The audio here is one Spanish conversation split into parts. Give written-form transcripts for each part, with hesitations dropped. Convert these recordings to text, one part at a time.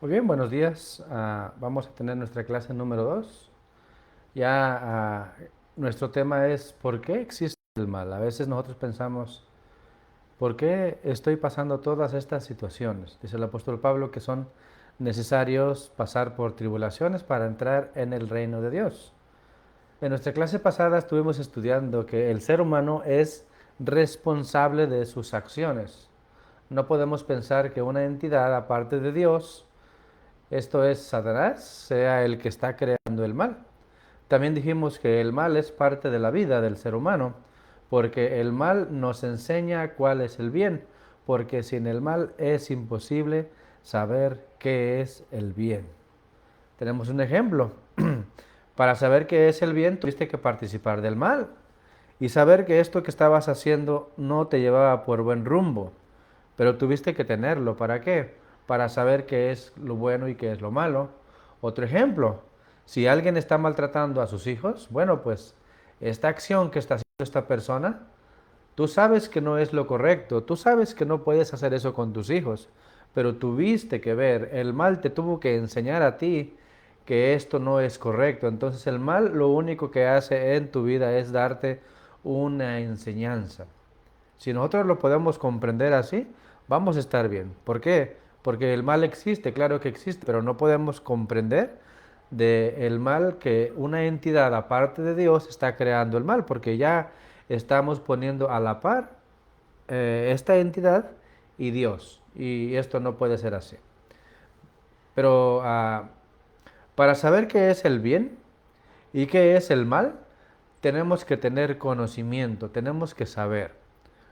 Muy bien, buenos días. Vamos a tener nuestra clase número 2. Ya nuestro tema es ¿por qué existe el mal? A veces nosotros pensamos, ¿por qué estoy pasando todas estas situaciones? Dice el apóstol Pablo que son necesarios pasar por tribulaciones para entrar en el reino de Dios. En nuestra clase pasada estuvimos estudiando que el ser humano es responsable de sus acciones. No podemos pensar que una entidad aparte de Dios, esto es Satanás, sea el que está creando el mal. También dijimos que el mal es parte de la vida del ser humano, porque el mal nos enseña cuál es el bien, porque sin el mal es imposible saber qué es el bien. Tenemos un ejemplo. Para saber qué es el bien, tuviste que participar del mal y saber que esto que estabas haciendo no te llevaba por buen rumbo, pero tuviste que tenerlo. ¿Para qué? Para saber qué es lo bueno y qué es lo malo. Otro ejemplo, si alguien está maltratando a sus hijos, bueno, pues esta acción que está haciendo esta persona, tú sabes que no es lo correcto, tú sabes que no puedes hacer eso con tus hijos, pero tuviste que ver, el mal te tuvo que enseñar a ti que esto no es correcto. Entonces el mal lo único que hace en tu vida es darte una enseñanza. Si nosotros lo podemos comprender así, vamos a estar bien. ¿Por qué? Porque el mal existe, claro que existe, pero no podemos comprender del mal que una entidad aparte de Dios está creando el mal, porque ya estamos poniendo a la par esta entidad y Dios, y esto no puede ser así. Pero para saber qué es el bien y qué es el mal, tenemos que tener conocimiento, tenemos que saber.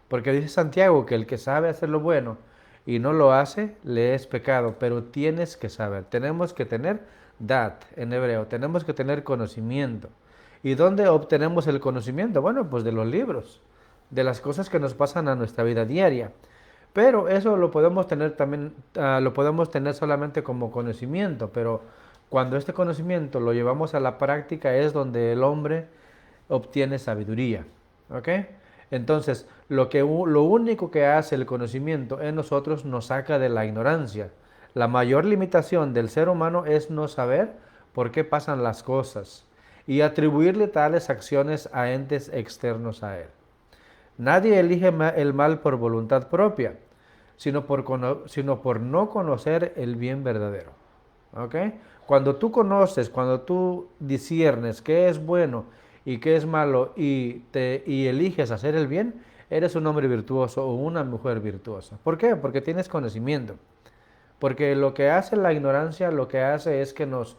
Porque dice Santiago que el que sabe hacer lo bueno y no lo hace, le es pecado, pero tienes que saber, tenemos que tener dat en hebreo, tenemos que tener conocimiento. ¿Y dónde obtenemos el conocimiento? Bueno, pues de los libros, de las cosas que nos pasan a nuestra vida diaria. Pero eso lo podemos tener también, lo podemos tener solamente como conocimiento, pero cuando este conocimiento lo llevamos a la práctica es donde el hombre obtiene sabiduría. ¿Ok? Entonces, lo único que hace el conocimiento en nosotros nos saca de la ignorancia. La mayor limitación del ser humano es no saber por qué pasan las cosas y atribuirle tales acciones a entes externos a él. Nadie elige el mal por voluntad propia, sino por no conocer el bien verdadero. ¿Ok? Cuando tú disiernes qué es bueno y qué es malo y eliges hacer el bien, eres un hombre virtuoso o una mujer virtuosa. ¿Por qué? Porque tienes conocimiento. Porque lo que hace la ignorancia, lo que hace es que nos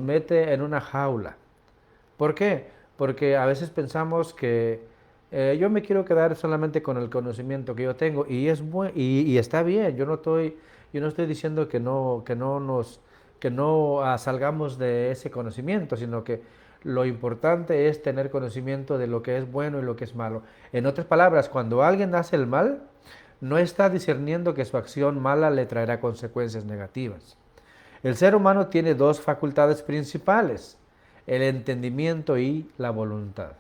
mete en una jaula. ¿Por qué? Porque a veces pensamos que yo me quiero quedar solamente con el conocimiento que yo tengo y está bien. Yo no estoy diciendo que no salgamos de ese conocimiento, sino que lo importante es tener conocimiento de lo que es bueno y lo que es malo. En otras palabras, cuando alguien hace el mal, no está discerniendo que su acción mala le traerá consecuencias negativas. El ser humano tiene dos facultades principales, el entendimiento y la voluntad.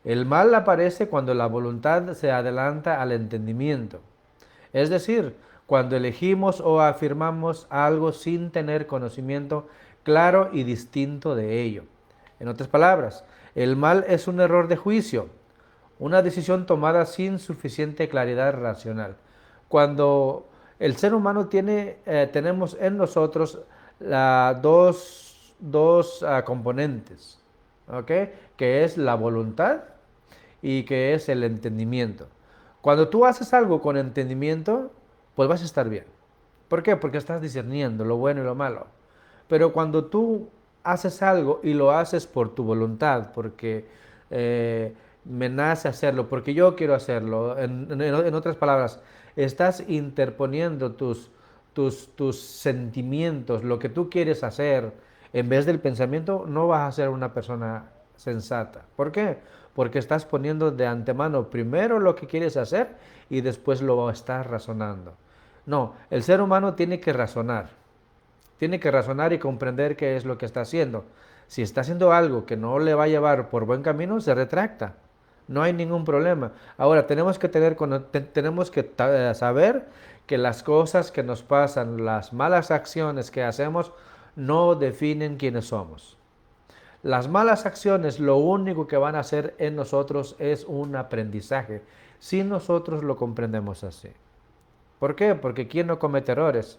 El mal aparece cuando la voluntad se adelanta al entendimiento, es decir, cuando elegimos o afirmamos algo sin tener conocimiento claro y distinto de ello. En otras palabras, el mal es un error de juicio, una decisión tomada sin suficiente claridad racional. Cuando el ser humano tenemos en nosotros dos componentes, ¿ok? Que es la voluntad y que es el entendimiento. Cuando tú haces algo con entendimiento, pues vas a estar bien. ¿Por qué? Porque estás discerniendo lo bueno y lo malo. Pero cuando tú haces algo y lo haces por tu voluntad, porque me nace hacerlo, porque yo quiero hacerlo, en otras palabras, estás interponiendo tus sentimientos, lo que tú quieres hacer, en vez del pensamiento, no vas a ser una persona sensata. ¿Por qué? Porque estás poniendo de antemano primero lo que quieres hacer y después lo estás razonando. No, el ser humano tiene que razonar. Tiene que razonar y comprender qué es lo que está haciendo. Si está haciendo algo que no le va a llevar por buen camino, se retracta. No hay ningún problema. Ahora, tenemos que saber que las cosas que nos pasan, las malas acciones que hacemos, no definen quiénes somos. Las malas acciones lo único que van a hacer en nosotros es un aprendizaje, si nosotros lo comprendemos así. ¿Por qué? Porque ¿quién no comete errores?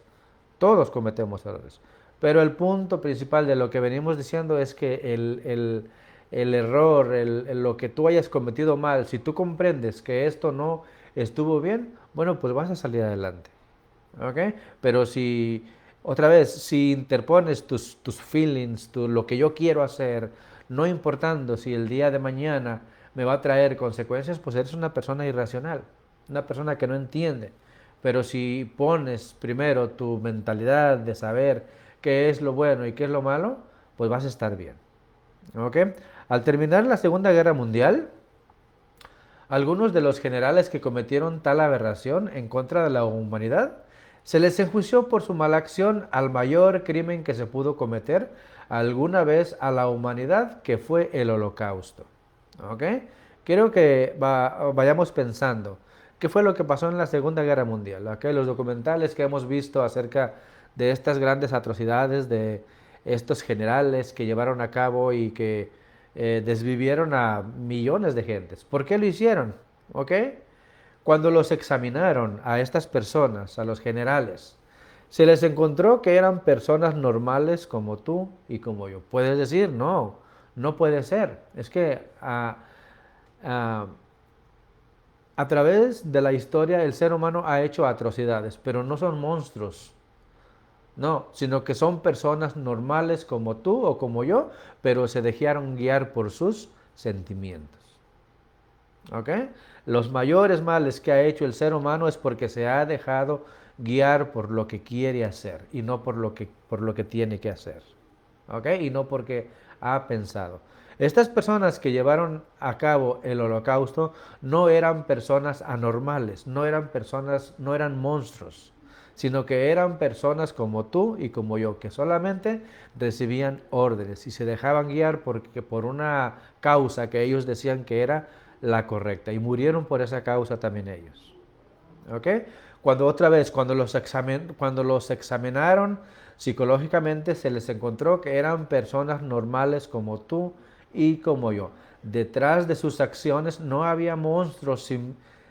Todos cometemos errores. Pero el punto principal de lo que venimos diciendo es que el error, lo que tú hayas cometido mal, si tú comprendes que esto no estuvo bien, bueno, pues vas a salir adelante. ¿Ok? Pero si, otra vez, si interpones tus feelings, lo que yo quiero hacer, no importando si el día de mañana me va a traer consecuencias, pues eres una persona irracional, una persona que no entiende. Pero si pones primero tu mentalidad de saber qué es lo bueno y qué es lo malo, pues vas a estar bien. ¿Ok? Al terminar la Segunda Guerra Mundial, algunos de los generales que cometieron tal aberración en contra de la humanidad se les enjuició por su mala acción al mayor crimen que se pudo cometer alguna vez a la humanidad, que fue el Holocausto. ¿Ok? Quiero que vayamos pensando qué fue lo que pasó en la Segunda Guerra Mundial. ¿Ok? Los documentales que hemos visto acerca de estas grandes atrocidades de estos generales que llevaron a cabo y que desvivieron a millones de gentes. ¿Por qué lo hicieron? ¿Ok? Cuando los examinaron a estas personas, a los generales, se les encontró que eran personas normales como tú y como yo. Puedes decir, no, no puede ser. Es que a, a través de la historia el ser humano ha hecho atrocidades, pero no son monstruos. No, sino que son personas normales como tú o como yo, pero se dejaron guiar por sus sentimientos. ¿Ok? Los mayores males que ha hecho el ser humano es porque se ha dejado guiar por lo que quiere hacer y no por lo que tiene que hacer. ¿Ok? Y no porque ha pensado. Estas personas que llevaron a cabo el holocausto no eran personas anormales, no eran monstruos, sino que eran personas como tú y como yo, que solamente recibían órdenes y se dejaban guiar por una causa que ellos decían que era la correcta, y murieron por esa causa también ellos. ¿Ok? Cuando los examinaron psicológicamente, se les encontró que eran personas normales como tú y como yo. Detrás de sus acciones no había monstruos,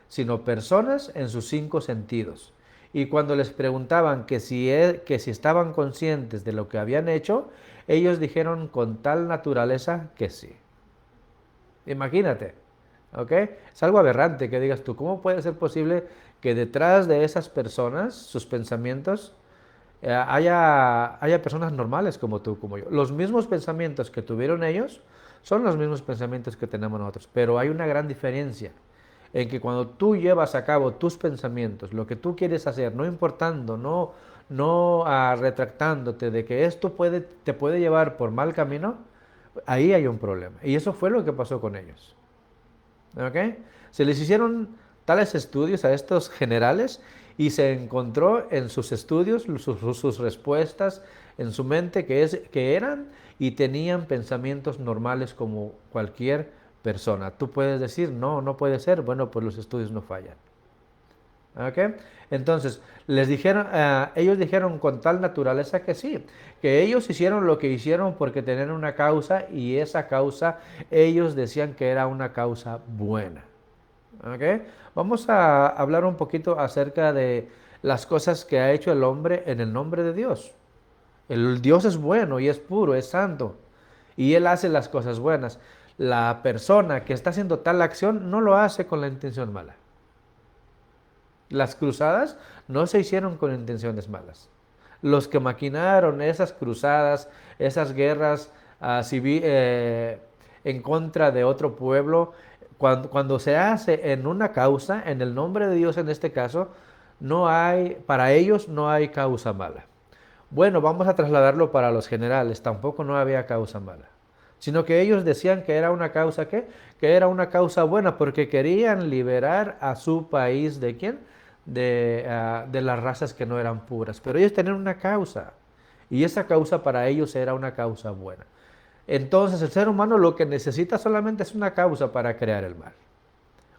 sino personas en sus cinco sentidos. Y cuando les preguntaban que si estaban conscientes de lo que habían hecho, ellos dijeron con tal naturaleza que sí. Imagínate, ¿ok? Es algo aberrante que digas tú, ¿cómo puede ser posible que detrás de esas personas, sus pensamientos, haya personas normales como tú, como yo? Los mismos pensamientos que tuvieron ellos son los mismos pensamientos que tenemos nosotros, pero hay una gran diferencia en que cuando tú llevas a cabo tus pensamientos, lo que tú quieres hacer, no importando, no retractándote de que esto te puede llevar por mal camino, ahí hay un problema. Y eso fue lo que pasó con ellos. ¿Ok? Se les hicieron tales estudios a estos generales y se encontró en sus estudios, sus respuestas en su mente que eran y tenían pensamientos normales como cualquier persona. Tú puedes decir, no, no puede ser. Bueno, pues los estudios no fallan. ¿Ok? Entonces, ellos dijeron con tal naturaleza que sí, que ellos hicieron lo que hicieron porque tenían una causa, y esa causa ellos decían que era una causa buena. ¿Ok? Vamos a hablar un poquito acerca de las cosas que ha hecho el hombre en el nombre de Dios. El Dios es bueno y es puro, es santo, y Él hace las cosas buenas. La persona que está haciendo tal acción no lo hace con la intención mala. Las cruzadas no se hicieron con intenciones malas. Los que maquinaron esas cruzadas, esas guerras en contra de otro pueblo, cuando se hace en una causa, en el nombre de Dios en este caso, para ellos no hay causa mala. Bueno, vamos a trasladarlo para los generales, tampoco no había causa mala, sino que ellos decían que era una causa que era una causa buena, porque querían liberar a su país ¿de quién? De las razas que no eran puras. Pero ellos tenían una causa, y esa causa para ellos era una causa buena. Entonces el ser humano lo que necesita solamente es una causa para crear el mal.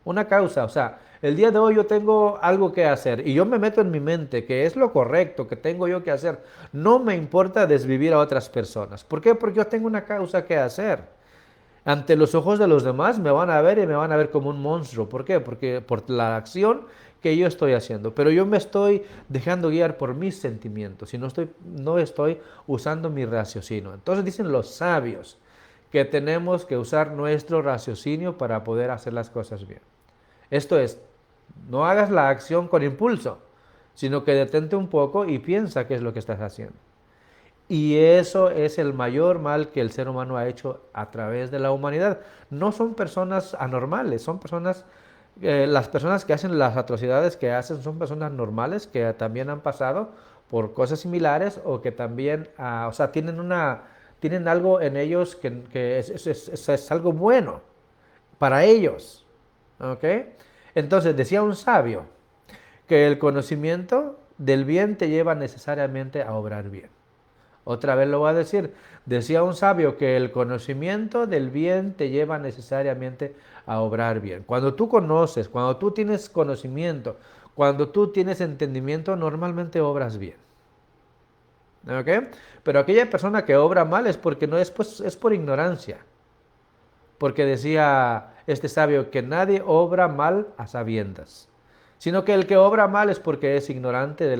una causa. O sea, el día de hoy yo tengo algo que hacer y yo me meto en mi mente que es lo correcto que tengo yo que hacer. No me importa desvivir a otras personas. ¿Por qué? Porque yo tengo una causa que hacer. Ante los ojos de los demás me van a ver y me van a ver como un monstruo. ¿Por qué? Porque por la acción que yo estoy haciendo. Pero yo me estoy dejando guiar por mis sentimientos y no estoy usando mi raciocinio. Entonces dicen los sabios que tenemos que usar nuestro raciocinio para poder hacer las cosas bien. Esto es, no hagas la acción con impulso, sino que detente un poco y piensa qué es lo que estás haciendo. Y eso es el mayor mal que el ser humano ha hecho a través de la humanidad. No son personas anormales, son personas, las personas que hacen las atrocidades que hacen son personas normales que también han pasado por cosas similares o que también, o sea, tienen algo en ellos que es algo bueno para ellos. ¿Ok? Entonces decía un sabio que el conocimiento del bien te lleva necesariamente a obrar bien. Otra vez lo voy a decir. Decía un sabio que el conocimiento del bien te lleva necesariamente a obrar bien. Cuando tú conoces, cuando tú tienes conocimiento, cuando tú tienes entendimiento, normalmente obras bien. ¿Ok? Pero aquella persona que obra mal es porque no es, pues, es por ignorancia. Porque decía este sabio que nadie obra mal a sabiendas, sino que el que obra mal es porque es ignorante de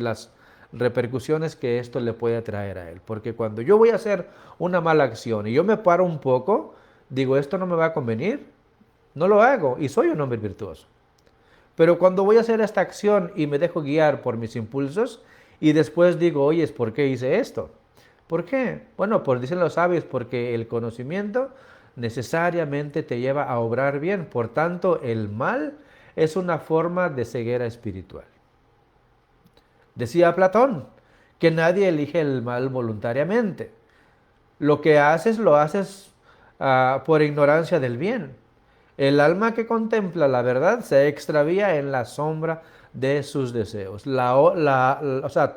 las repercusiones que esto le puede traer a él. Porque cuando yo voy a hacer una mala acción y yo me paro un poco, digo, esto no me va a convenir, no lo hago y soy un hombre virtuoso. Pero cuando voy a hacer esta acción y me dejo guiar por mis impulsos y después digo, oye, ¿por qué hice esto? ¿Por qué? Bueno, pues dicen los sabios, porque el conocimiento necesariamente te lleva a obrar bien. Por tanto, el mal es una forma de ceguera espiritual. Decía Platón que nadie elige el mal voluntariamente. Lo que haces lo haces por ignorancia del bien. El alma que contempla la verdad se extravía en la sombra de sus deseos. O sea,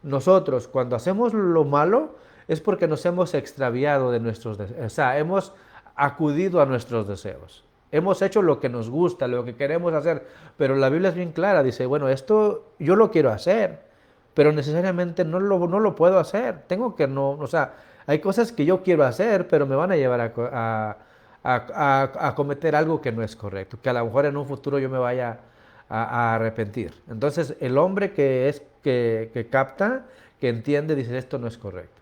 nosotros, cuando hacemos lo malo, es porque nos hemos extraviado de nuestros deseos. O sea, hemos acudido a nuestros deseos. Hemos hecho lo que nos gusta, lo que queremos hacer. Pero la Biblia es bien clara. Dice, bueno, esto yo lo quiero hacer, pero necesariamente no lo puedo hacer. Tengo que no, o sea, hay cosas que yo quiero hacer, pero me van a llevar a cometer algo que no es correcto, que a lo mejor en un futuro yo me vaya a arrepentir. Entonces, el hombre que capta, que entiende, dice, esto no es correcto.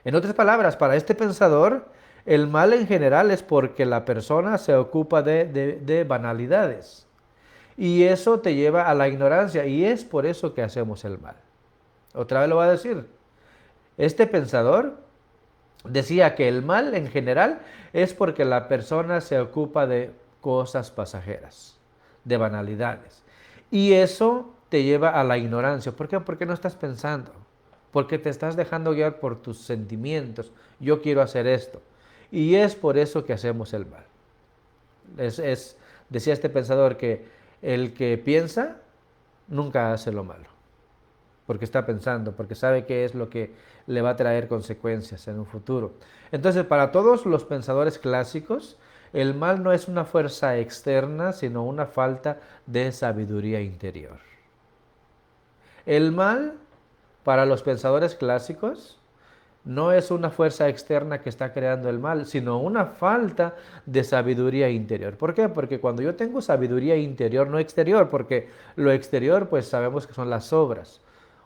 En otras palabras, para este pensador, el mal en general es porque la persona se ocupa de banalidades. Y eso te lleva a la ignorancia, y es por eso que hacemos el mal. Otra vez lo voy a decir. Este pensador decía que el mal en general es porque la persona se ocupa de cosas pasajeras, de banalidades. Y eso te lleva a la ignorancia. ¿Por qué? Porque no estás pensando. Porque te estás dejando guiar por tus sentimientos. Yo quiero hacer esto. Y es por eso que hacemos el mal. Decía este pensador que el que piensa nunca hace lo malo. Porque está pensando, porque sabe qué es lo que le va a traer consecuencias en un futuro. Entonces, para todos los pensadores clásicos, el mal no es una fuerza externa, sino una falta de sabiduría interior. El mal, para los pensadores clásicos, no es una fuerza externa que está creando el mal, sino una falta de sabiduría interior. ¿Por qué? Porque cuando yo tengo sabiduría interior, no exterior, porque lo exterior, pues sabemos que son las obras.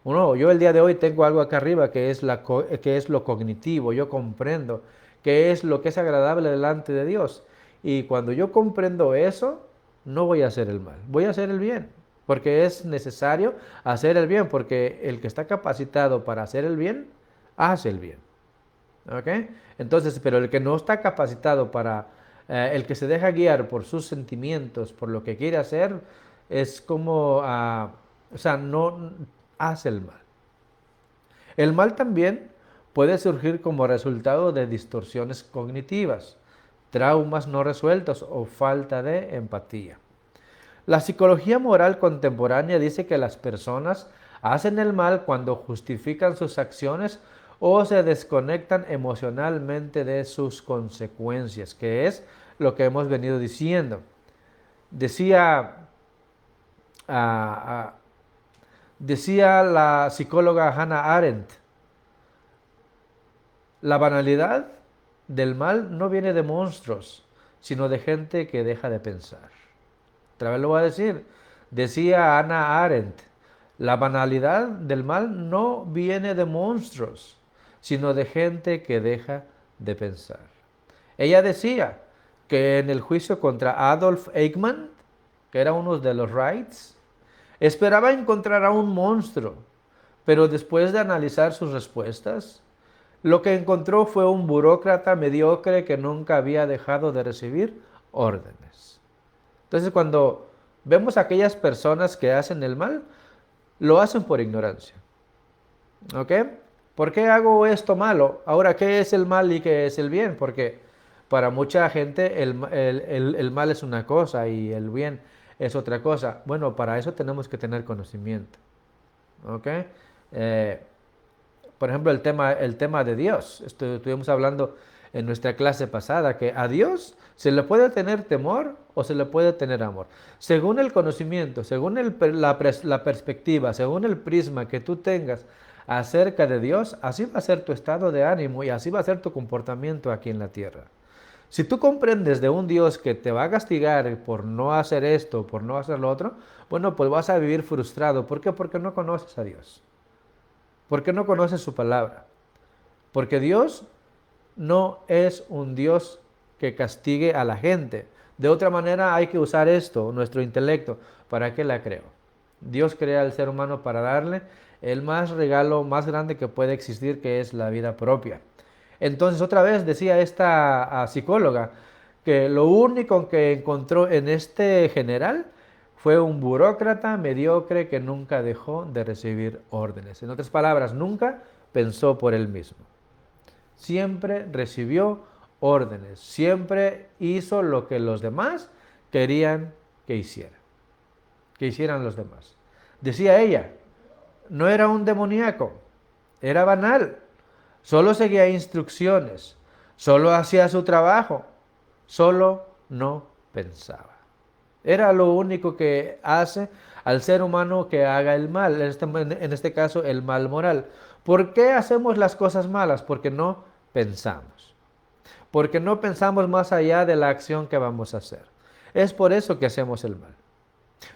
Yo el día de hoy tengo algo acá arriba que es lo cognitivo, yo comprendo qué es lo que es agradable delante de Dios. Y cuando yo comprendo eso, no voy a hacer el mal, voy a hacer el bien, porque es necesario hacer el bien, porque el que está capacitado para hacer el bien, hace el bien. ¿Ok? Entonces, pero el que no está capacitado el que se deja guiar por sus sentimientos, por lo que quiere hacer, es como, o sea, no hace el mal. El mal también puede surgir como resultado de distorsiones cognitivas, traumas no resueltos o falta de empatía. La psicología moral contemporánea dice que las personas hacen el mal cuando justifican sus acciones o se desconectan emocionalmente de sus consecuencias, que es lo que hemos venido diciendo. Decía, ah, ah, decía la psicóloga Hannah Arendt, la banalidad del mal no viene de monstruos, sino de gente que deja de pensar. Otra vez lo voy a decir. Decía Hannah Arendt, la banalidad del mal no viene de monstruos, sino de gente que deja de pensar. Ella decía que en el juicio contra Adolf Eichmann, que era uno de los Wrights, esperaba encontrar a un monstruo, pero después de analizar sus respuestas, lo que encontró fue un burócrata mediocre que nunca había dejado de recibir órdenes. Entonces, cuando vemos a aquellas personas que hacen el mal, lo hacen por ignorancia. ¿Ok? ¿Por qué hago esto malo? Ahora, ¿qué es el mal y qué es el bien? Porque para mucha gente el mal es una cosa y el bien es otra cosa. Bueno, para eso tenemos que tener conocimiento. ¿Ok? Eh, por ejemplo, el tema de Dios. Estuvimos hablando en nuestra clase pasada que a Dios se le puede tener temor o se le puede tener amor. Según el conocimiento, según la perspectiva, según el prisma que tú tengas acerca de Dios, así va a ser tu estado de ánimo y así va a ser tu comportamiento aquí en la tierra. Si tú comprendes de un Dios que te va a castigar por no hacer esto, por no hacer lo otro, bueno, pues vas a vivir frustrado. ¿Por qué? Porque no conoces a Dios. Porque no conoces su palabra. Porque Dios no es un Dios que castigue a la gente. De otra manera hay que usar esto, nuestro intelecto. ¿Para qué la creo? Dios crea al ser humano para darle el más regalo más grande que puede existir, que es la vida propia. Entonces, otra vez decía esta psicóloga que lo único que encontró en este general fue un burócrata mediocre que nunca dejó de recibir órdenes. En otras palabras, nunca pensó por él mismo. Siempre recibió órdenes, siempre hizo lo que los demás querían que hicieran los demás. Decía ella, no era un demoníaco, era banal, solo seguía instrucciones, solo hacía su trabajo, solo no pensaba. Era lo único que hace al ser humano que haga el mal, en este caso el mal moral. ¿Por qué hacemos las cosas malas? Porque no pensamos. Porque no pensamos más allá de la acción que vamos a hacer. Es por eso que hacemos el mal.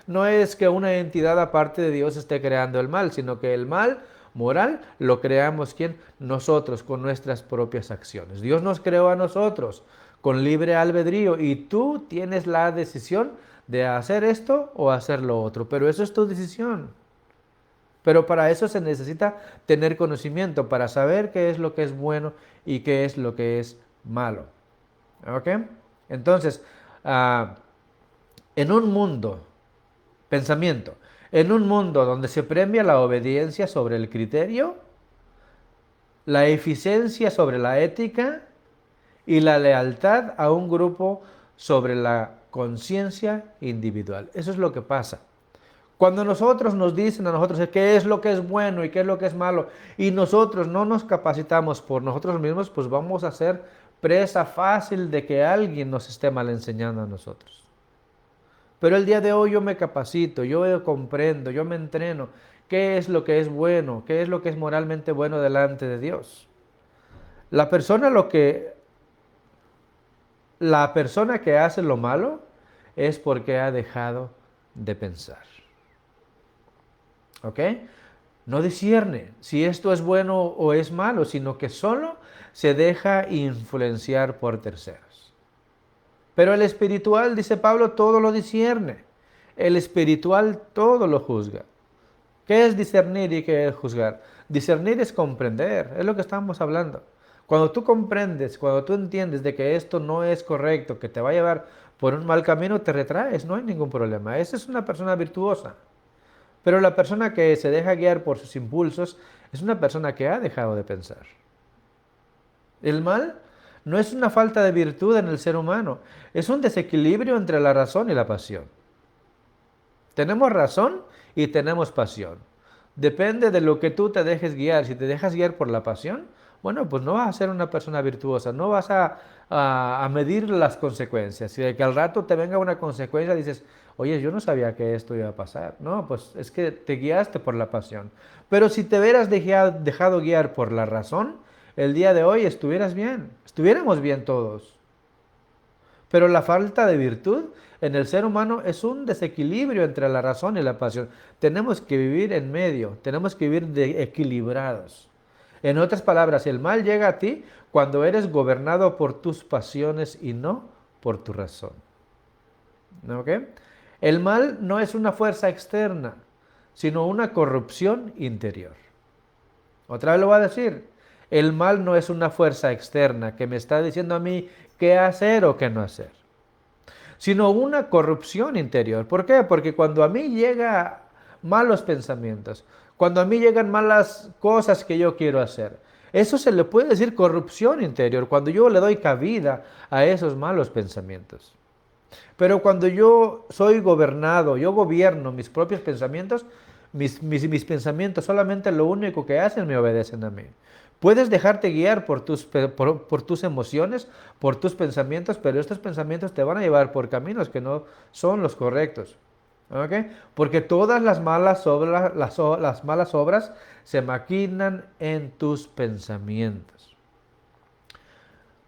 No es que una entidad aparte de Dios esté creando el mal, sino que el mal moral lo creamos ¿quién? Nosotros, con nuestras propias acciones. Dios nos creó a nosotros con libre albedrío y tú tienes la decisión de hacer esto o hacer lo otro, pero eso es tu decisión. Pero para eso se necesita tener conocimiento, para saber qué es lo que es bueno y qué es lo que es malo. ¿Ok? Entonces, en un mundo, pensamiento, en un mundo donde se premia la obediencia sobre el criterio, la eficiencia sobre la ética y la lealtad a un grupo sobre la conciencia individual. Eso es lo que pasa. Cuando nosotros nos dicen a nosotros qué es lo que es bueno y qué es lo que es malo, y nosotros no nos capacitamos por nosotros mismos, pues vamos a ser presa fácil de que alguien nos esté mal enseñando a nosotros. Pero el día de hoy yo me capacito, yo comprendo, yo me entreno qué es lo que es bueno, qué es lo que es moralmente bueno delante de Dios. La persona la persona que hace lo malo es porque ha dejado de pensar. ¿Ok? No discierne si esto es bueno o es malo, sino que solo se deja influenciar por terceros. Pero el espiritual, dice Pablo, todo lo discierne. El espiritual todo lo juzga. ¿Qué es discernir y qué es juzgar? Discernir es comprender, es lo que estamos hablando. Cuando tú comprendes, cuando tú entiendes de que esto no es correcto, que te va a llevar por un mal camino, te retraes, no hay ningún problema. Esa es una persona virtuosa. Pero la persona que se deja guiar por sus impulsos es una persona que ha dejado de pensar. El mal no es una falta de virtud en el ser humano, es un desequilibrio entre la razón y la pasión. Tenemos razón y tenemos pasión. Depende de lo que tú te dejes guiar. Si te dejas guiar por la pasión, bueno, pues no vas a ser una persona virtuosa, no vas a medir las consecuencias. Y de que al rato te venga una consecuencia, dices, oye, yo no sabía que esto iba a pasar. No, pues es que te guiaste por la pasión. Pero si te hubieras dejado guiar por la razón, el día de hoy estuvieras bien, estuviéramos bien todos. Pero la falta de virtud en el ser humano es un desequilibrio entre la razón y la pasión. Tenemos que vivir en medio, tenemos que vivir equilibrados. En otras palabras, el mal llega a ti cuando eres gobernado por tus pasiones y no por tu razón. ¿Ok? El mal no es una fuerza externa, sino una corrupción interior. Otra vez lo voy a decir. El mal no es una fuerza externa que me está diciendo a mí qué hacer o qué no hacer, sino una corrupción interior. ¿Por qué? Porque cuando a mí llegan malos pensamientos, cuando a mí llegan malas cosas que yo quiero hacer, eso se le puede decir corrupción interior, cuando yo le doy cabida a esos malos pensamientos. Pero cuando yo soy gobernado, yo gobierno mis propios pensamientos, mis pensamientos solamente lo único que hacen me obedecen a mí. Puedes dejarte guiar por tus emociones, por tus pensamientos, pero estos pensamientos te van a llevar por caminos que no son los correctos. ¿Ok? Porque todas las malas obras, las malas obras se maquinan en tus pensamientos.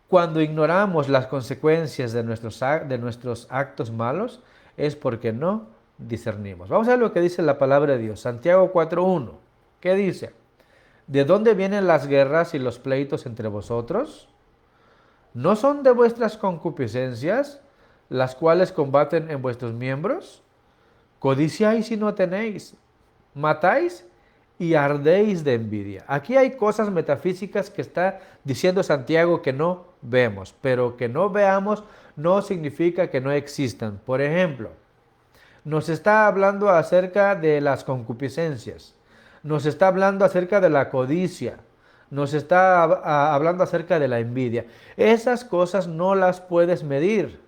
Cuando ignoramos las consecuencias de nuestros actos malos, es porque no discernimos. Vamos a ver lo que dice la palabra de Dios. Santiago 4:1. ¿Qué dice? ¿De dónde vienen las guerras y los pleitos entre vosotros? ¿No son de vuestras concupiscencias, las cuales combaten en vuestros miembros? Codiciáis y no tenéis, matáis y ardéis de envidia. Aquí hay cosas metafísicas que está diciendo Santiago que no vemos, pero que no veamos no significa que no existan. Por ejemplo, nos está hablando acerca de las concupiscencias, nos está hablando acerca de la codicia, nos está hablando acerca de la envidia. Esas cosas no las puedes medir.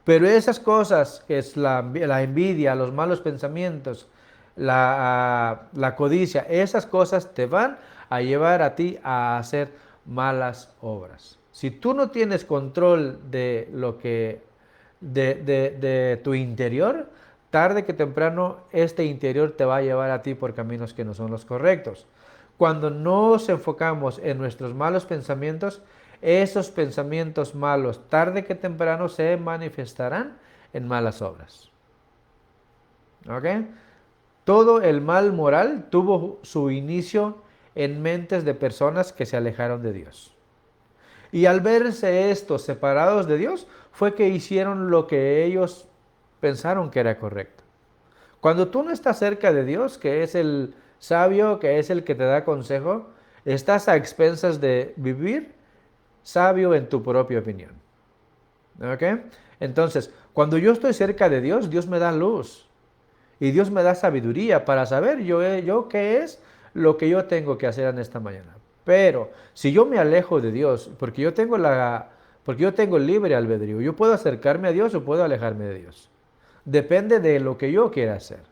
Pero esas cosas, que es la envidia, los malos pensamientos, la codicia, esas cosas te van a llevar a ti a hacer malas obras. Si tú no tienes control de lo que, de tu interior, tarde que temprano este interior te va a llevar a ti por caminos que no son los correctos. Cuando nos enfocamos en nuestros malos pensamientos, esos pensamientos malos, tarde que temprano, se manifestarán en malas obras. ¿Ok? Todo el mal moral tuvo su inicio en mentes de personas que se alejaron de Dios. Y al verse estos separados de Dios, fue que hicieron lo que ellos pensaron que era correcto. Cuando tú no estás cerca de Dios, que es el sabio, que es el que te da consejo, estás a expensas de vivir sabio en tu propia opinión. ¿Ok? Entonces, cuando yo estoy cerca de Dios, Dios me da luz. Y Dios me da sabiduría para saber yo qué es lo que yo tengo que hacer en esta mañana. Pero si yo me alejo de Dios, porque yo tengo el libre albedrío, yo puedo acercarme a Dios o puedo alejarme de Dios. Depende de lo que yo quiera hacer.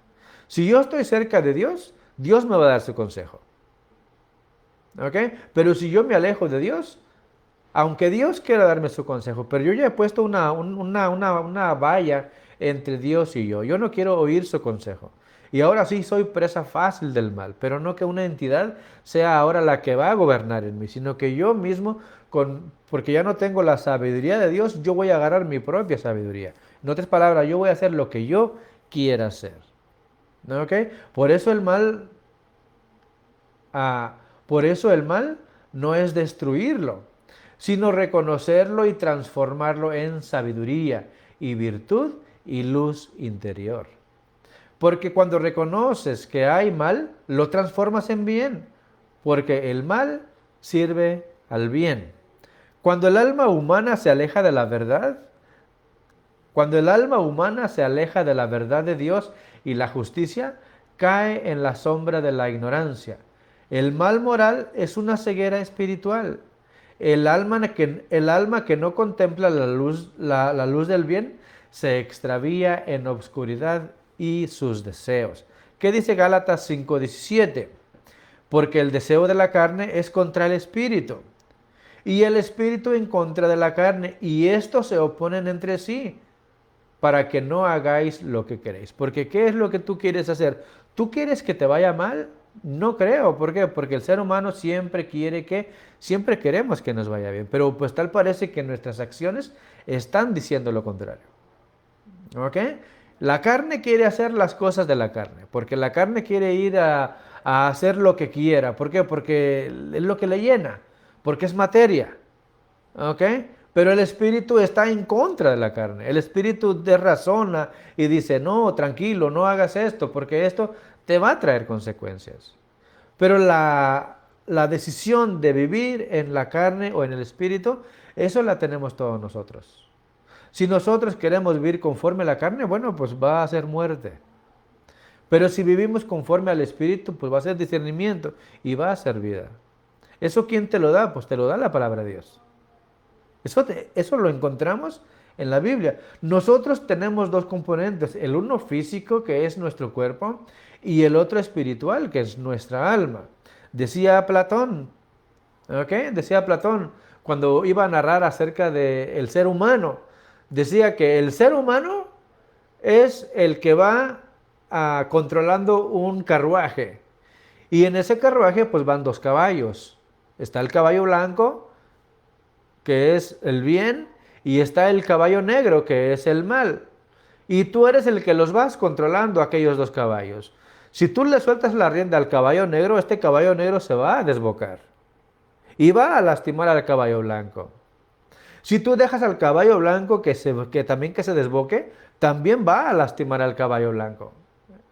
Si yo estoy cerca de Dios, Dios me va a dar su consejo. ¿Ok? Pero si yo me alejo de Dios, aunque Dios quiera darme su consejo, pero yo ya he puesto una valla entre Dios y yo. Yo no quiero oír su consejo. Y ahora sí soy presa fácil del mal, pero no que una entidad sea ahora la que va a gobernar en mí, sino que yo mismo, porque ya no tengo la sabiduría de Dios, yo voy a agarrar mi propia sabiduría. En otras palabras, yo voy a hacer lo que yo quiera hacer. ¿Ok? Por eso el mal, por eso el mal no es destruirlo, sino reconocerlo y transformarlo en sabiduría y virtud y luz interior. Porque cuando reconoces que hay mal, lo transformas en bien, porque el mal sirve al bien. Cuando el alma humana se aleja de la verdad, cuando el alma humana se aleja de la verdad de Dios y la justicia, cae en la sombra de la ignorancia. El mal moral es una ceguera espiritual. El alma que no contempla la luz del bien se extravía en obscuridad y sus deseos. ¿Qué dice Gálatas 5:17? porque el deseo de la carne es contra el espíritu, y el espíritu en contra de la carne, y estos se oponen entre sí, para que no hagáis lo que queréis. Porque ¿qué es lo que tú quieres hacer? ¿Tú quieres que te vaya mal? No creo. ¿Por qué? Porque el ser humano siempre queremos que nos vaya bien, pero pues tal parece que nuestras acciones están diciendo lo contrario. ¿Ok? La carne quiere hacer las cosas de la carne, porque la carne quiere ir a hacer lo que quiera. ¿Por qué? Porque es lo que le llena, porque es materia. ¿Ok? Pero el espíritu está en contra de la carne. El espíritu te razona y dice, no, tranquilo, no hagas esto, porque esto te va a traer consecuencias. Pero la decisión de vivir en la carne o en el espíritu, eso la tenemos todos nosotros. Si nosotros queremos vivir conforme a la carne, bueno, pues va a ser muerte. Pero si vivimos conforme al espíritu, pues va a ser discernimiento y va a ser vida. ¿Eso quién te lo da? Pues te lo da la palabra de Dios. Eso lo encontramos en la Biblia. Nosotros tenemos dos componentes, el uno físico, que es nuestro cuerpo, y el otro espiritual, que es nuestra alma. Decía Platón, ¿ok? Decía Platón, cuando iba a narrar acerca del ser humano, decía que el ser humano es el que va controlando un carruaje. Y en ese carruaje pues van dos caballos. Está el caballo blanco, que es el bien, y está el caballo negro, que es el mal. Y tú eres el que los vas controlando, aquellos dos caballos. Si tú le sueltas la rienda al caballo negro, este caballo negro se va a desbocar y va a lastimar al caballo blanco. Si tú dejas al caballo blanco que también que se desboque, también va a lastimar al caballo blanco,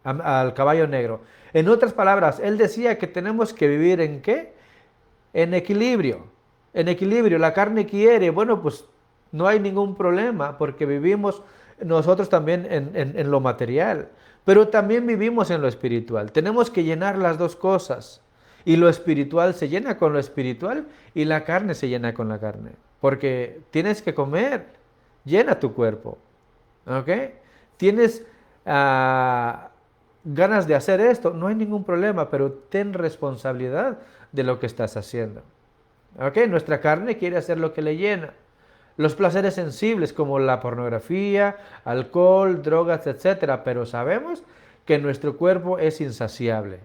al caballo negro. En otras palabras, él decía que tenemos que vivir ¿en qué? En equilibrio. En equilibrio, la carne quiere, bueno, pues no hay ningún problema porque vivimos nosotros también en lo material, pero también vivimos en lo espiritual. Tenemos que llenar las dos cosas. Y lo espiritual se llena con lo espiritual y la carne se llena con la carne. Porque tienes que comer, llena tu cuerpo. ¿Ok? Tienes ganas de hacer esto, no hay ningún problema, pero ten responsabilidad de lo que estás haciendo. ¿Ok? Nuestra carne quiere hacer lo que le llena. Los placeres sensibles como la pornografía, alcohol, drogas, etcétera, pero sabemos que nuestro cuerpo es insaciable.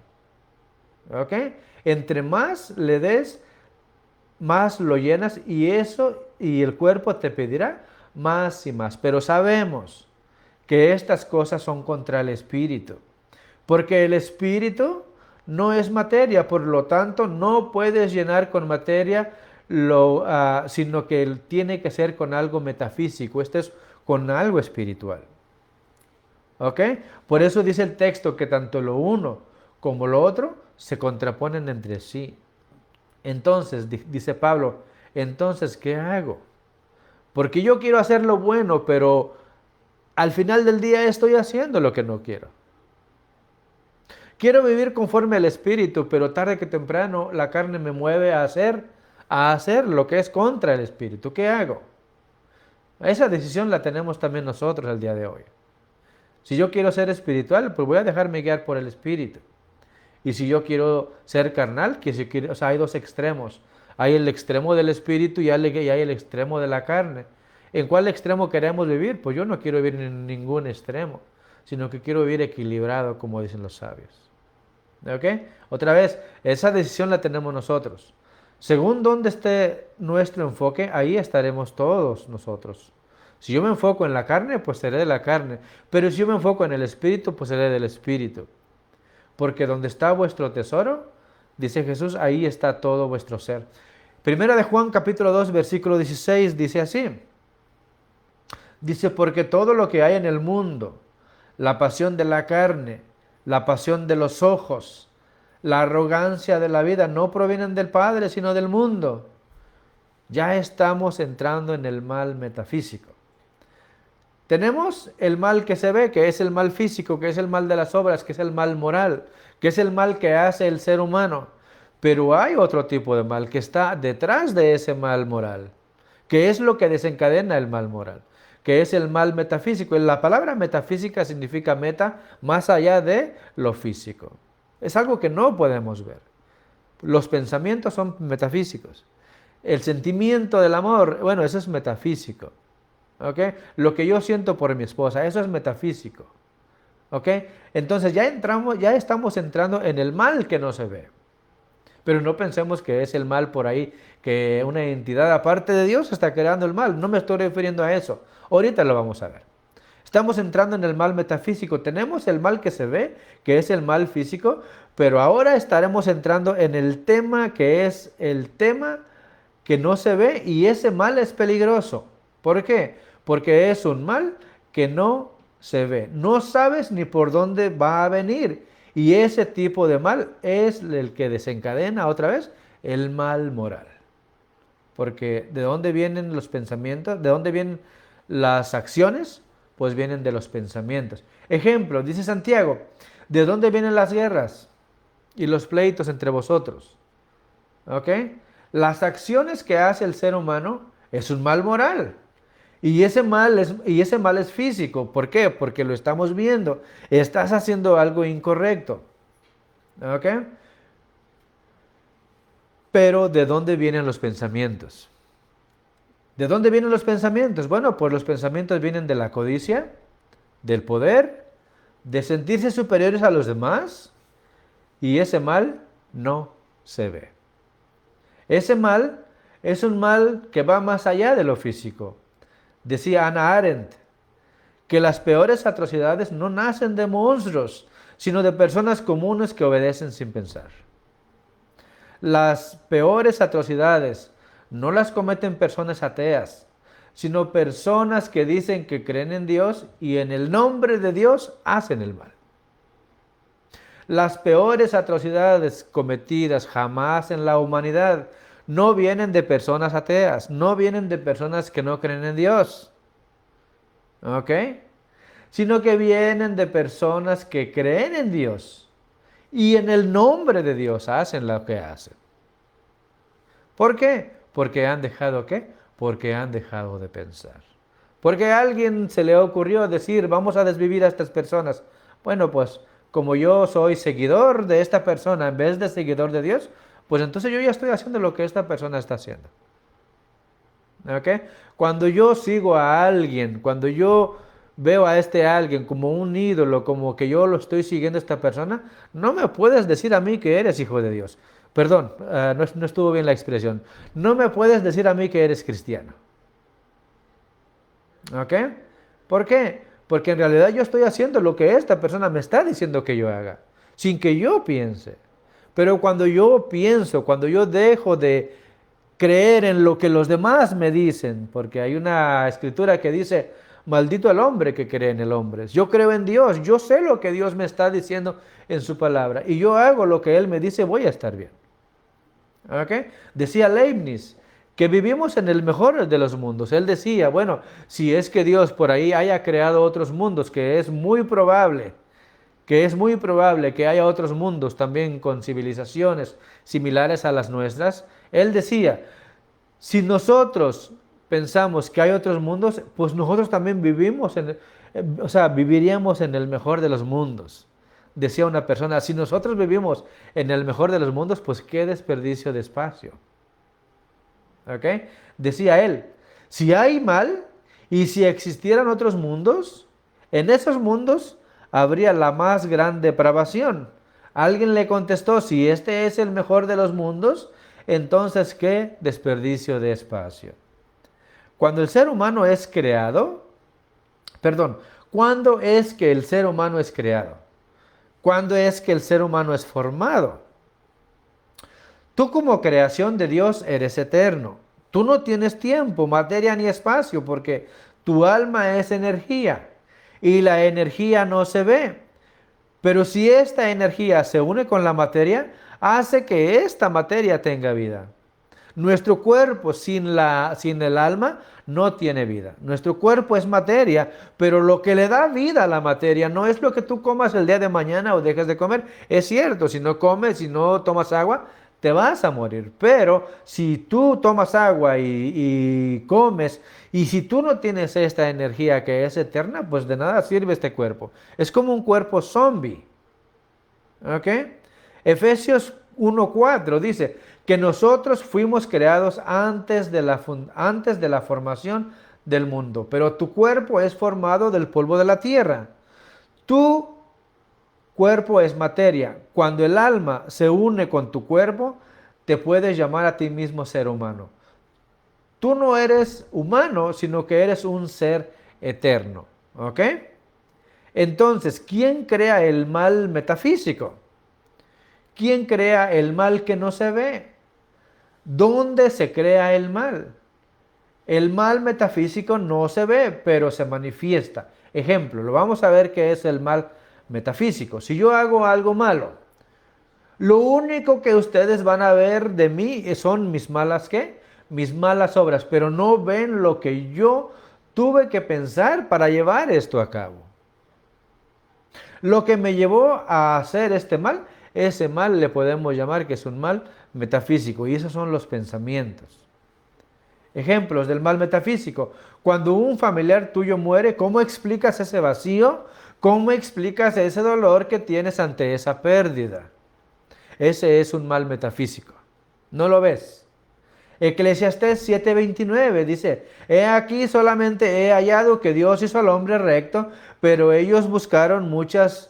¿Ok? Entre más le des, más lo llenas y el cuerpo te pedirá más y más. Pero sabemos que estas cosas son contra el espíritu, porque el espíritu no es materia, por lo tanto no puedes llenar con materia, sino que tiene que ser con algo metafísico, esto es con algo espiritual. ¿Ok? Por eso dice el texto que tanto lo uno como lo otro se contraponen entre sí. Entonces, dice Pablo, entonces, ¿qué hago? Porque yo quiero hacer lo bueno, pero al final del día estoy haciendo lo que no quiero. Quiero vivir conforme al Espíritu, pero tarde que temprano la carne me mueve a hacer lo que es contra el Espíritu. ¿Qué hago? Esa decisión la tenemos también nosotros el día de hoy. Si yo quiero ser espiritual, pues voy a dejarme guiar por el Espíritu. Y si yo quiero ser carnal, o sea, hay dos extremos. Hay el extremo del espíritu y hay el extremo de la carne. ¿En cuál extremo queremos vivir? Pues yo no quiero vivir en ningún extremo, sino que quiero vivir equilibrado, como dicen los sabios. ¿Ok? Otra vez, esa decisión la tenemos nosotros. Según donde esté nuestro enfoque, ahí estaremos todos nosotros. Si yo me enfoco en la carne, pues seré de la carne. Pero si yo me enfoco en el espíritu, pues seré del espíritu. Porque donde está vuestro tesoro, dice Jesús, ahí está todo vuestro ser. Primera de Juan capítulo 2 versículo 16 dice así. Dice, porque todo lo que hay en el mundo, la pasión de la carne, la pasión de los ojos, la arrogancia de la vida, no provienen del Padre, sino del mundo. Ya estamos entrando en el mal metafísico. Tenemos el mal que se ve, que es el mal físico, que es el mal de las obras, que es el mal moral, que es el mal que hace el ser humano. Pero hay otro tipo de mal que está detrás de ese mal moral, que es lo que desencadena el mal moral, que es el mal metafísico. La palabra metafísica significa meta, más allá de lo físico. Es algo que no podemos ver. Los pensamientos son metafísicos. El sentimiento del amor, bueno, eso es metafísico. ¿Ok? Lo que yo siento por mi esposa, eso es metafísico. ¿Ok? Entonces ya estamos entrando en el mal que no se ve. Pero no pensemos que es el mal por ahí, que una entidad aparte de Dios está creando el mal. No me estoy refiriendo a eso. Ahorita lo vamos a ver. Estamos entrando en el mal metafísico. Tenemos el mal que se ve, que es el mal físico, pero ahora estaremos entrando en el tema que es el tema que no se ve, y ese mal es peligroso. ¿Por qué? Porque es un mal que no se ve. No sabes ni por dónde va a venir. Y ese tipo de mal es el que desencadena otra vez el mal moral. Porque ¿de dónde vienen los pensamientos? ¿De dónde vienen las acciones? Pues vienen de los pensamientos. Ejemplo, dice Santiago, ¿de dónde vienen las guerras y los pleitos entre vosotros? ¿Ok? Las acciones que hace el ser humano es un mal moral. Y ese mal es físico. ¿Por qué? Porque lo estamos viendo. Estás haciendo algo incorrecto. ¿Ok? Pero ¿de dónde vienen los pensamientos? ¿De dónde vienen los pensamientos? Bueno, pues los pensamientos vienen de la codicia, del poder, de sentirse superiores a los demás, y ese mal no se ve. Ese mal es un mal que va más allá de lo físico. Decía Hannah Arendt que las peores atrocidades no nacen de monstruos, sino de personas comunes que obedecen sin pensar. Las peores atrocidades no las cometen personas ateas, sino personas que dicen que creen en Dios y en el nombre de Dios hacen el mal. Las peores atrocidades cometidas jamás en la humanidad no vienen de personas ateas, no vienen de personas que no creen en Dios, ¿ok? Sino que vienen de personas que creen en Dios y en el nombre de Dios hacen lo que hacen. ¿Por qué? Porque han dejado ¿qué? Porque han dejado de pensar. Porque a alguien se le ocurrió decir, vamos a desvivir a estas personas. Bueno, pues como yo soy seguidor de esta persona en vez de seguidor de Dios, pues entonces yo ya estoy haciendo lo que esta persona está haciendo. ¿Ok? Cuando yo sigo a alguien, cuando yo veo a este alguien como un ídolo, como que yo lo estoy siguiendo a esta persona, no me puedes decir a mí que eres hijo de Dios. Perdón, no estuvo bien la expresión. No me puedes decir a mí que eres cristiano. ¿Ok? ¿Por qué? Porque en realidad yo estoy haciendo lo que esta persona me está diciendo que yo haga, sin que yo piense. Pero cuando yo pienso, cuando yo dejo de creer en lo que los demás me dicen, porque hay una escritura que dice, maldito el hombre que cree en el hombre. Yo creo en Dios, yo sé lo que Dios me está diciendo en su palabra y yo hago lo que Él me dice, voy a estar bien. ¿Ok? Decía Leibniz que vivimos en el mejor de los mundos. Él decía, bueno, si es que Dios por ahí haya creado otros mundos, que es muy probable, que haya otros mundos también con civilizaciones similares a las nuestras, él decía, si nosotros pensamos que hay otros mundos, pues nosotros también viviríamos en el mejor de los mundos. Decía una persona, si nosotros vivimos en el mejor de los mundos, pues qué desperdicio de espacio. ¿Ok? Decía él, si hay mal y si existieran otros mundos, en esos mundos habría la más gran depravación. Alguien le contestó, si este es el mejor de los mundos, entonces qué desperdicio de espacio. Cuando el ser humano es creado, ¿cuándo es que el ser humano es creado? ¿Cuándo es que el ser humano es formado? Tú como creación de Dios eres eterno. Tú no tienes tiempo, materia ni espacio porque tu alma es energía y la energía no se ve. Pero si esta energía se une con la materia, hace que esta materia tenga vida. Nuestro cuerpo sin el alma no tiene vida. Nuestro cuerpo es materia, pero lo que le da vida a la materia no es lo que tú comas el día de mañana o dejes de comer. Es cierto, si no comes, si no tomas agua, te vas a morir. Pero si tú tomas agua y comes, y si tú no tienes esta energía que es eterna, pues de nada sirve este cuerpo. Es como un cuerpo zombie. ¿Ok? Efesios 1:4 dice que nosotros fuimos creados antes de la formación del mundo, pero tu cuerpo es formado del polvo de la tierra. Tu cuerpo es materia. Cuando el alma se une con tu cuerpo, te puedes llamar a ti mismo ser humano. Tú no eres humano, sino que eres un ser eterno. ¿Ok? Entonces, ¿quién crea el mal metafísico? ¿Quién crea el mal que no se ve? ¿Dónde se crea el mal? El mal metafísico no se ve, pero se manifiesta. Ejemplo, lo vamos a ver qué es el mal metafísico. Si yo hago algo malo, lo único que ustedes van a ver de mí son mis malas, ¿qué? Mis malas obras, pero no ven lo que yo tuve que pensar para llevar esto a cabo. Lo que me llevó a hacer este mal, ese mal le podemos llamar que es un mal metafísico, y esos son los pensamientos. Ejemplos del mal metafísico. Cuando un familiar tuyo muere, ¿cómo explicas ese vacío? ¿Cómo explicas ese dolor que tienes ante esa pérdida? Ese es un mal metafísico. ¿No lo ves? Eclesiastés 7:29 dice, he aquí solamente he hallado que Dios hizo al hombre recto, pero ellos buscaron muchas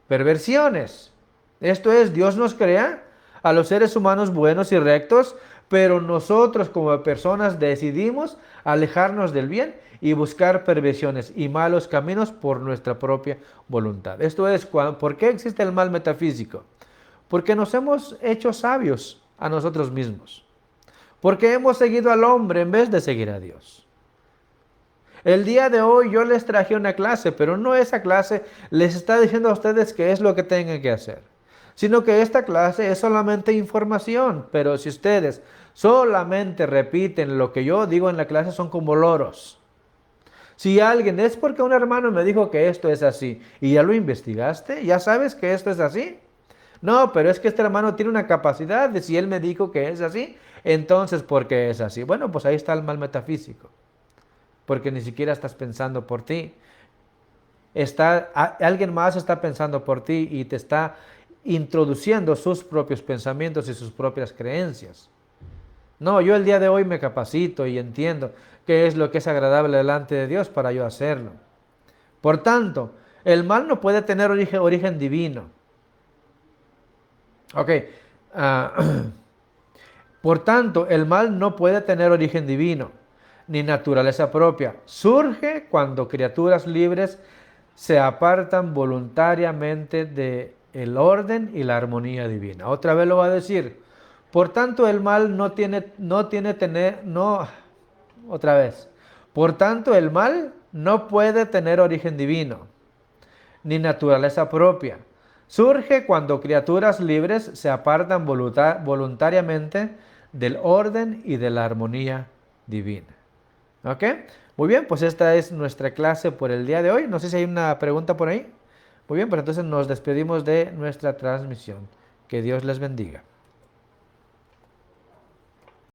perversiones. Esto es, Dios nos crea a los seres humanos buenos y rectos, pero nosotros como personas decidimos alejarnos del bien y buscar perversiones y malos caminos por nuestra propia voluntad. Esto es, ¿por qué existe el mal metafísico? Porque nos hemos hecho sabios a nosotros mismos. Porque hemos seguido al hombre en vez de seguir a Dios. El día de hoy yo les traje una clase, pero no esa clase les está diciendo a ustedes qué es lo que tengan que hacer, sino que esta clase es solamente información. Pero si ustedes solamente repiten lo que yo digo en la clase, son como loros. Si alguien, es porque un hermano me dijo que esto es así, y ya lo investigaste, ya sabes que esto es así. No, pero es que este hermano tiene una capacidad de si él me dijo que es así, entonces ¿por qué es así? Bueno, pues ahí está el mal metafísico. Porque ni siquiera estás pensando por ti. Alguien más está pensando por ti y te está introduciendo sus propios pensamientos y sus propias creencias. No, yo el día de hoy me capacito y entiendo qué es lo que es agradable delante de Dios para yo hacerlo. Por tanto, el mal no puede tener origen divino. Ok. Por tanto, el mal no puede tener origen divino, ni naturaleza propia. Surge cuando criaturas libres se apartan voluntariamente del orden y la armonía divina. Otra vez lo va a decir. Por tanto, el mal Por tanto, el mal no puede tener origen divino, ni naturaleza propia. Surge cuando criaturas libres se apartan voluntariamente del orden y de la armonía divina. ¿Ok? Muy bien, pues esta es nuestra clase por el día de hoy. No sé si hay una pregunta por ahí. Muy bien, pues entonces nos despedimos de nuestra transmisión. Que Dios les bendiga.